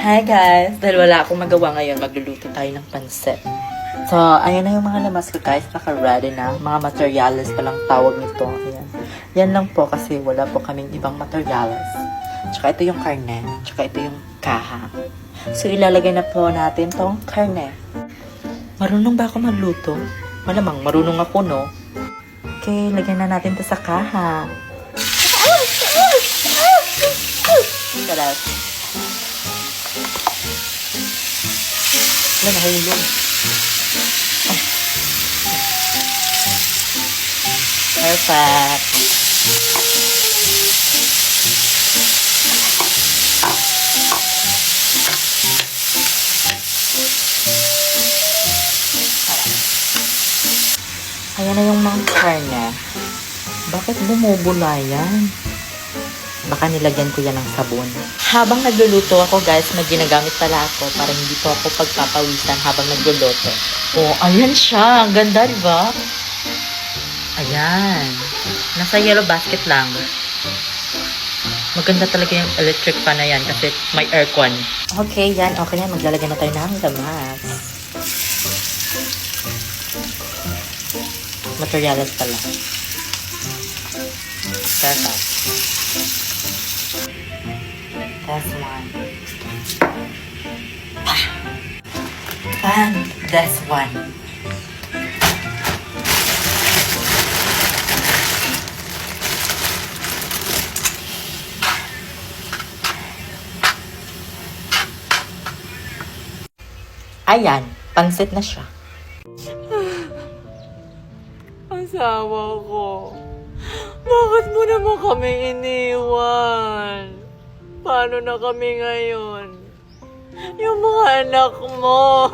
Hi guys! Dahil wala akong magawa ngayon, magluluto tayo ng pansit. So, ayan na yung mga lamas ko guys. Naka-ready na. Mga materials palang tawag nito. Ayan. Yan lang po kasi wala po kaming ibang materials. Tsaka ito yung karne. Tsaka ito yung kaha. So, ilalagay na po natin tong karne. Marunong ba ako magluto? Malamang, marunong ako, no? Okay, lagyan na natin to sa kaha. Sarap. Wala, nahulog. Oh. Perfect. Ayan na yung mga karne. Bakit bumubula yan? Baka nilagyan ko yan ng sabon. Habang nagluluto ako guys, may ginagamit pala ako para hindi po ako pagpapawisan habang nagluluto. Oh, ayan siya. Ang ganda, diba? Ayan. Nasa yellow basket lang. Maganda talaga yung electric fan na yan kasi may aircon. Okay, yan. Okay na. Maglalagay na tayo ng lamas. Materials pala. Perfect. That's one. And that's one. Ayan, pansit na siya. Asawa ko, bakit mo naman kami iniwan? Paano na kami ngayon? Yung mga anak mo.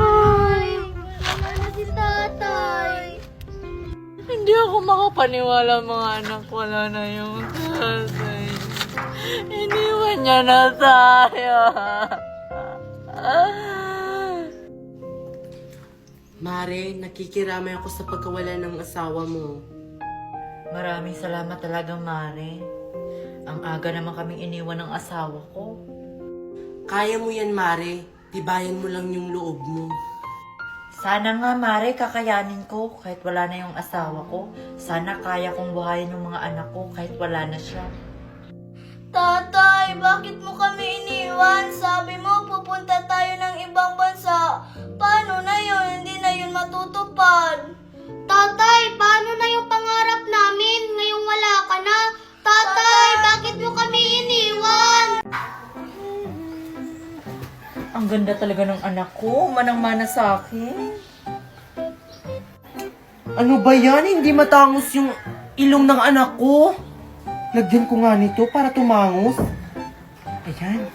Ay, wala si tatay. Hindi ako makapaniwala mga anak. Wala na yung tatay. Iniwan niya na tayo. Mare, nakikiramay ako sa pagkawala ng asawa mo. Maraming salamat talaga, Mare. Ang aga naman kaming iniwan ng asawa ko. Kaya mo yan, Mare. Tibayan mo lang yung loob mo. Sana nga, Mare, kakayanin ko kahit wala na yung asawa ko. Sana kaya kong buhayin yung mga anak ko kahit wala na siya. Tatay, bakit mo kami iniwan? Sabi mo, pupunta tayo ng ibang bansa. Paano na yun? Hindi na yun matutupad. Tatay, paano na yung pangarap namin? Ngayong wala ka na. Tatay, bakit mo kami iniwan? Ang ganda talaga ng anak ko. Manang-mana sa akin. Ano ba yan? Hindi matangos yung ilong ng anak ko. Lagyan ko nga nito para tumangos. Ayan.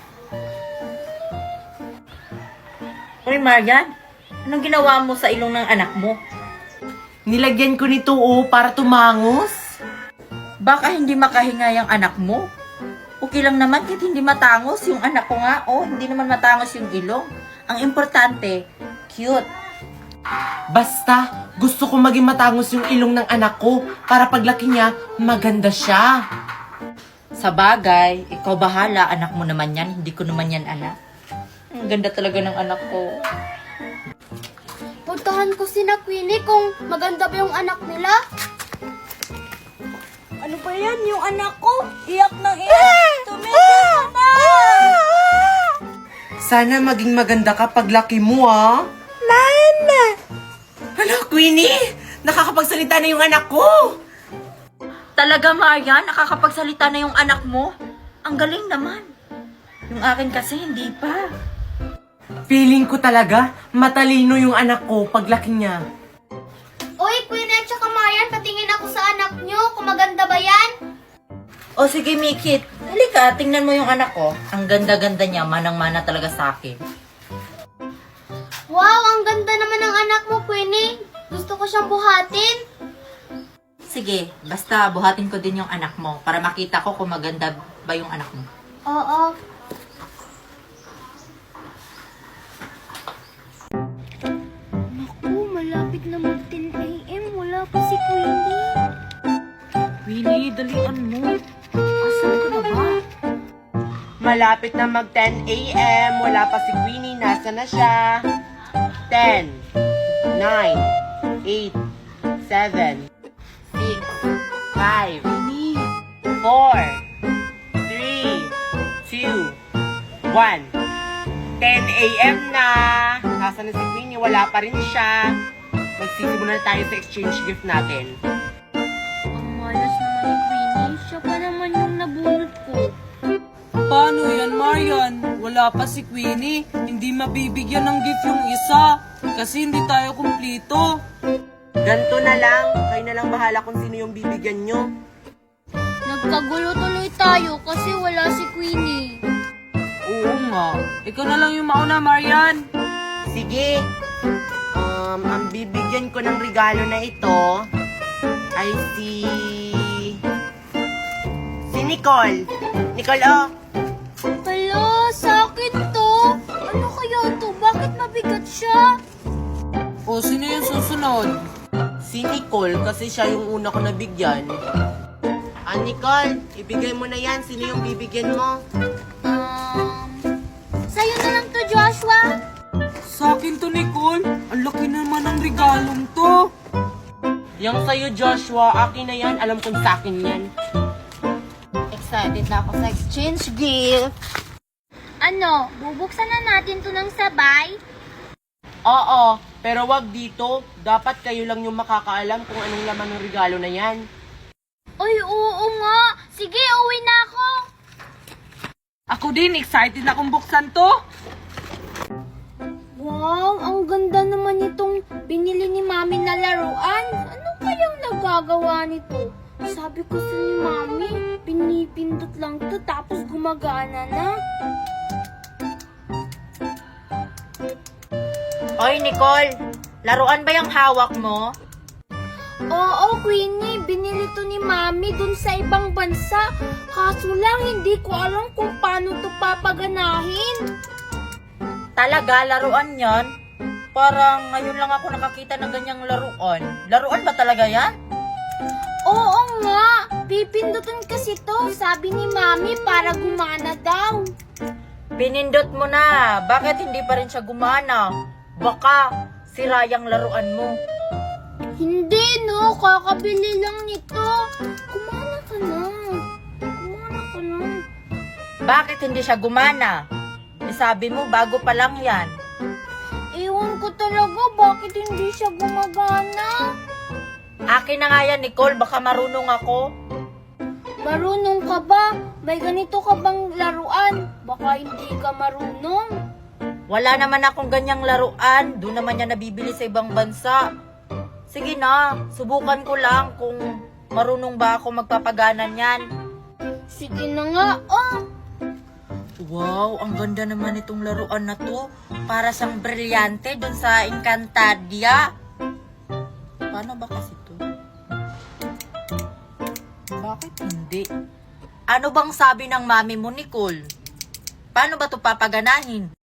Hoy, Marian. Anong ginawa mo sa ilong ng anak mo? Nilagyan ko nito para tumangos. Baka hindi makahinga yung anak mo. Okay lang naman kahit hindi matangos yung anak ko nga. Hindi naman matangos yung ilong. Ang importante, cute. Basta, gusto ko maging matangos yung ilong ng anak ko para paglaki niya, maganda siya. Sa bagay, ikaw bahala. Anak mo naman yan. Hindi ko naman yan anak. Ang ganda talaga ng anak ko. Puntahan ko si Queenie kung maganda ba yung anak nila. Ano ba yan? Yung anak ko? Iyak ng iyak. Tumigil ka na! Sana maging maganda ka paglaki mo, ah. Mama! Hala, Queenie! Nakakapagsalita na yung anak ko! Talaga, Marian? Nakakapagsalita na yung anak mo? Ang galing naman. Yung akin kasi hindi pa. Feeling ko talaga, matalino yung anak ko paglaki niya. Uy, Queenie at saka Marian, patingin ako sa anak nyo kung maganda ba yan? O sige, Mikit. Halika, tingnan mo yung anak ko. Ang ganda-ganda niya. Manang-mana talaga sa akin. Wow, ang ganda naman ng anak mo, Queenie. Gusto ko siyang buhatin. Sige, basta buhatin ko din yung anak mo para makita ko kung maganda ba yung anak mo. Oo. Naku, malapit na mag-10 a.m. Wala pa si Queenie. Winnie, dalian mo. Asan ka na ba? malapit na mag 10 a.m. Wala pa si Queenie. Nasa na siya? 10, 9, 8, 7, 6, 5, 4, 3, 2, 1. 10 a.m. na. Nasa na si Queenie? Wala pa rin siya. Magsisimula na tayo sa exchange gift natin. Ang malas naman ni Queenie. Siya pa naman yung nabunot ko. Paano yan, Marian? Wala pa si Queenie. Hindi mabibigyan ng gift yung isa. Kasi hindi tayo kumplito. Ganto na lang. Kayo na lang bahala kung sino yung bibigyan nyo. Nagkagulo tuloy tayo kasi wala si Queenie. Oo nga. Ikaw na lang yung mauna, Marian. Sige. Ang bibigyan ko ng regalo na ito ay si Nicole. Nicole, oh. Hala, sa akin to. Ano kaya to? Bakit mabigat siya? O, sino yung susunod? Si Nicole kasi siya yung una ko nabigyan. Nicole, ibigay mo na yan. Sino yung bibigyan mo? Sa'yo na lang to, Joshua. Sa akin to, Nicole. Ang laki naman ng regalong to. Yung sa'yo, Joshua, akin na yan. Alam kong sa akin yan. Excited na ako sa exchange gift. Ano, bubuksan na natin to ng sabay? Oo, pero wag dito. Dapat kayo lang yung makakaalam kung anong laman ng regalo na yan. Ay, oo nga. Sige, uwi na ako. Ako din, excited na kung buksan to. Wow, ang ganda naman itong binili ni Mami na laruan. Ano kayang nagagawa nito? Sabi ko sa ni Mami, pinipindot lang to tapos gumagana na. Oy, Nicole, laruan ba yung hawak mo? Oo, Queenie, binili to ni Mami dun sa ibang bansa. Kaso lang, hindi ko alam kung paano to papaganahin. Talaga, laruan yan? Parang ngayon lang ako nakakita ng ganyang laruan. Laruan ba talaga yan? Oo nga, pipindutin kasi to, sabi ni Mami para gumana daw. Pinindot mo na. Bakit hindi pa rin siya gumana? Baka sira yung laruan mo. Hindi no, kakabili lang nito. Gumana ka na. Gumana ka na. Bakit hindi siya gumana? Sabi mo, bago pa lang yan. Ewan ko talaga, bakit hindi siya gumagana? Akin na nga yan, Nicole. Baka marunong ako. Marunong ka ba? May ganito ka bang laruan? Baka hindi ka marunong. Wala naman akong ganyang laruan. Doon naman yan nabibili sa ibang bansa. Sige na, subukan ko lang kung marunong ba ako magpapaganan yan. Sige na nga, oh. Wow, ang ganda naman itong laruan na to. Para siyang brilyante doon sa Encantadia. Paano ba kasi to? Bakit hindi? Ano bang sabi ng mami mo, Nicole? Paano ba to papaganahin?